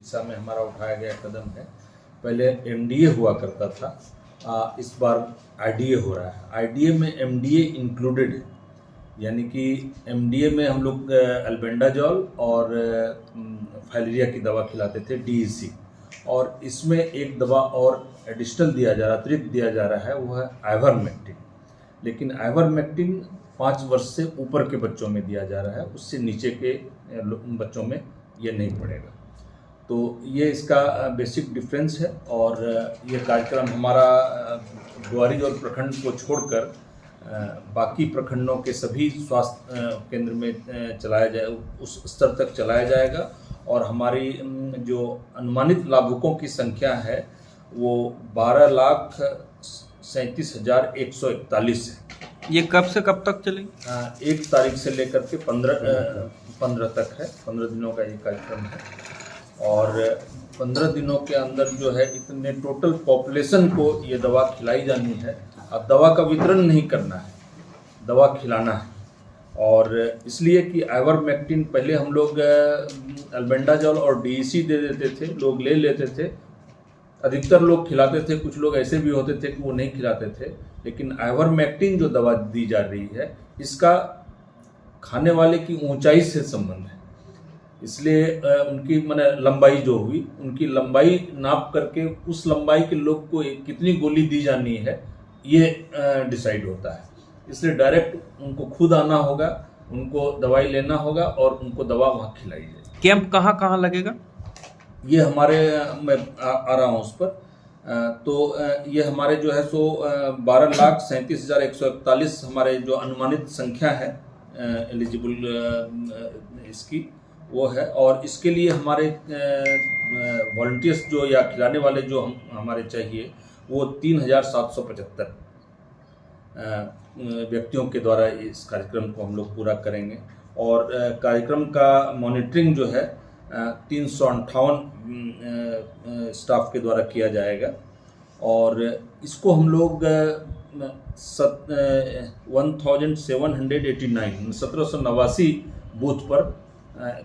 दिशा में हमारा उठाया गया कदम है। पहले एमडीए हुआ करता था, इस बार आईडीए हो रहा है। आईडीए में एमडीए इंक्लूडेड है, यानी कि एमडीए में हम लोग अल्बेंडाजॉल और फाइलेरिया की दवा खिलाते थे, डीईसी, और इसमें एक दवा और एडिशनल दिया जा रहा, अतिरिक्त दिया जा रहा है, वो है आइवरमेक्टिन। लेकिन आइवरमेक्टिन 5 वर्ष से ऊपर के बच्चों में दिया जा रहा है, उससे नीचे के बच्चों में ये नहीं पड़ेगा। तो ये इसका बेसिक डिफरेंस है। और ये कार्यक्रम हमारा ग्वारीजोर प्रखंड को छोड़कर बाकी प्रखंडों के सभी स्वास्थ्य केंद्र में चलाया जाए, उस स्तर तक चलाया जाएगा। और हमारी जो अनुमानित लाभुकों की संख्या है वो 12,37,141 है। ये कब से कब तक चलेगी? 1 तारीख से लेकर के 15 तक है। 15 दिनों का ये कार्यक्रम है। और 15 दिनों के अंदर जो है इतने टोटल पॉपुलेशन को ये दवा खिलाई जानी है। अब दवा का वितरण नहीं करना है, दवा खिलाना है। और इसलिए कि आइवरमेक्टिन पहले हम लोग अल्बेंडाजॉल और डीईसी दे देते थे, लोग ले लेते थे, अधिकतर लोग खिलाते थे, कुछ लोग ऐसे भी होते थे कि वो नहीं खिलाते थे। लेकिन आइवरमेक्टिन जो दवा दी जा रही है, इसका खाने वाले की ऊंचाई से संबंध है। इसलिए उनकी माने लंबाई जो हुई, उनकी लंबाई नाप करके उस लंबाई के लोग को कितनी गोली दी जानी है ये डिसाइड होता है। इसलिए डायरेक्ट उनको खुद आना होगा, उनको दवाई लेना होगा और उनको दवा वहाँ खिलाई जाएगी। कैंप कहाँ कहाँ लगेगा? ये हमारे मैं आ रहा हूँ उस पर। तो ये हमारे जो है सो 12,37,141 हमारे जो अनुमानित संख्या है एलिजिबल इसकी वो है। और इसके लिए हमारे वॉलंटियर्स जो या खिलाने वाले जो हमारे चाहिए वो 3,775 व्यक्तियों के द्वारा इस कार्यक्रम को हम लोग पूरा करेंगे। और कार्यक्रम का मॉनिटरिंग जो है 358 स्टाफ के द्वारा किया जाएगा। और इसको हम लोग 1789 बूथ पर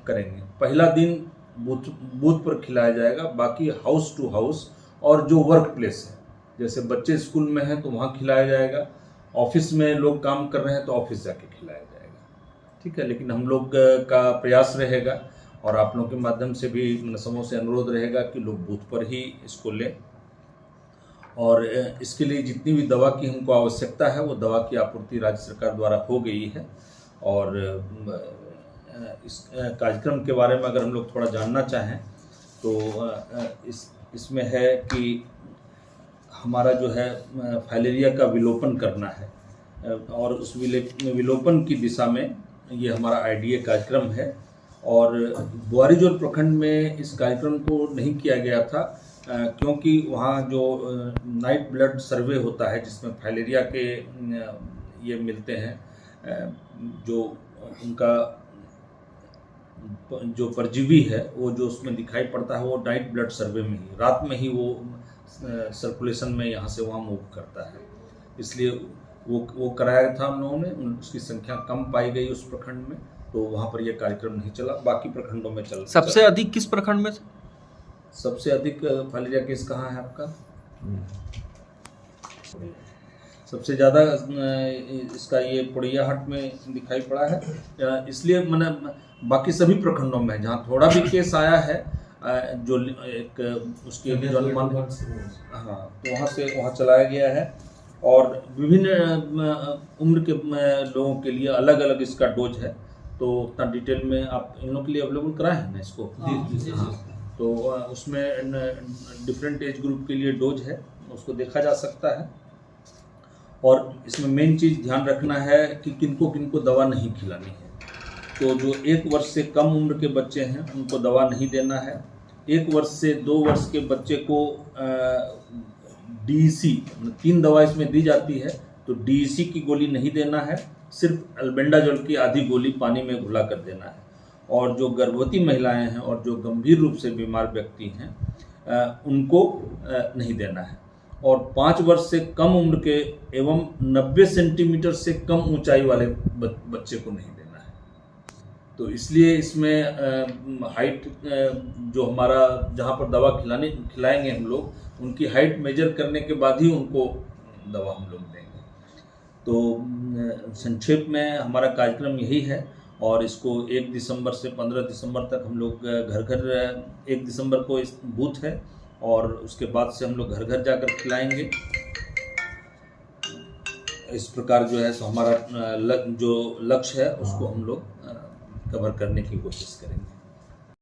करेंगे। पहला दिन बूथ पर खिलाया जाएगा, बाकी हाउस टू हाउस। और जो वर्क प्लेस है, जैसे बच्चे स्कूल में हैं तो वहाँ खिलाया जाएगा, ऑफिस में लोग काम कर रहे हैं तो ऑफिस जाके खिलाया जाएगा, ठीक है। लेकिन हम लोग का प्रयास रहेगा और आप लोगों के माध्यम से भी समूह से अनुरोध रहेगा कि लोग बूथ पर ही इसको लें। और इसके लिए जितनी भी दवा की हमको आवश्यकता है वो दवा की आपूर्ति राज्य सरकार द्वारा हो गई है। और इस कार्यक्रम के बारे में अगर हम लोग थोड़ा जानना चाहें तो इसमें है कि हमारा जो है फाइलेरिया का विलोपन करना है। और उस विलोपन की दिशा में ये हमारा आईडीए कार्यक्रम है। और ग्वारीजोर प्रखंड में इस कार्यक्रम को नहीं किया गया था क्योंकि वहाँ जो नाइट ब्लड सर्वे होता है जिसमें फाइलेरिया के ये मिलते हैं, जो उनका जो परजीवी है वो जो उसमें दिखाई पड़ता है वो नाइट ब्लड सर्वे में ही, रात में ही वो सर्कुलेशन में यहाँ से वहाँ मूव करता है। इसलिए वो कराया था हम लोगों ने। उसकी संख्या कम पाई गई उस प्रखंड में, तो वहाँ पर यह कार्यक्रम नहीं चला, बाकी प्रखंडों में चल। सबसे अधिक किस प्रखंड में? सबसे अधिक फाइलेरिया केस कहाँ है आपका? सबसे ज़्यादा इसका ये पुड़ियाहाट में दिखाई पड़ा है। इसलिए मैंने बाकी सभी प्रखंडों में जहाँ थोड़ा भी केस आया है जो एक उसके जो अनुमान, हाँ, तो वहाँ से वहाँ चलाया गया है। और विभिन्न उम्र के लोगों के लिए अलग अलग इसका डोज है। तो उतना डिटेल में आप इन लोगों के लिए अवेलेबल कराए हैं ना इसको? हाँ। तो उसमें डिफरेंट एज ग्रुप के लिए डोज है, उसको देखा जा सकता है। और इसमें मेन चीज़ ध्यान रखना है कि किनको किनको दवा नहीं खिलानी है। तो जो 1 वर्ष से कम उम्र के बच्चे हैं उनको दवा नहीं देना है। 1 वर्ष से 2 वर्ष के बच्चे को डीईसी 3 दवा इसमें दी जाती है, तो डीईसी की गोली नहीं देना है, सिर्फ अल्बेंडाजॉल की आधी गोली पानी में घुला कर देना है। और जो गर्भवती महिलाएं हैं और जो गंभीर रूप से बीमार व्यक्ति हैं उनको नहीं देना है। और 5 वर्ष से कम उम्र के एवं 90 सेंटीमीटर से कम ऊंचाई वाले बच्चे को नहीं देना है। तो इसलिए इसमें हाइट जो हमारा जहाँ पर दवा खिलाएंगे हम लोग, उनकी हाइट मेजर करने के बाद ही उनको दवा हम लोग देंगे। तो संक्षेप में हमारा कार्यक्रम यही है, और इसको 1 दिसंबर से 15 दिसंबर तक हम लोग घर घर 1 दिसंबर को इस बूथ है, और उसके बाद से हम लोग घर घर जाकर खिलाएंगे। इस प्रकार जो है सो हमारा जो लक्ष्य है उसको हम लोग कवर करने की कोशिश करेंगे।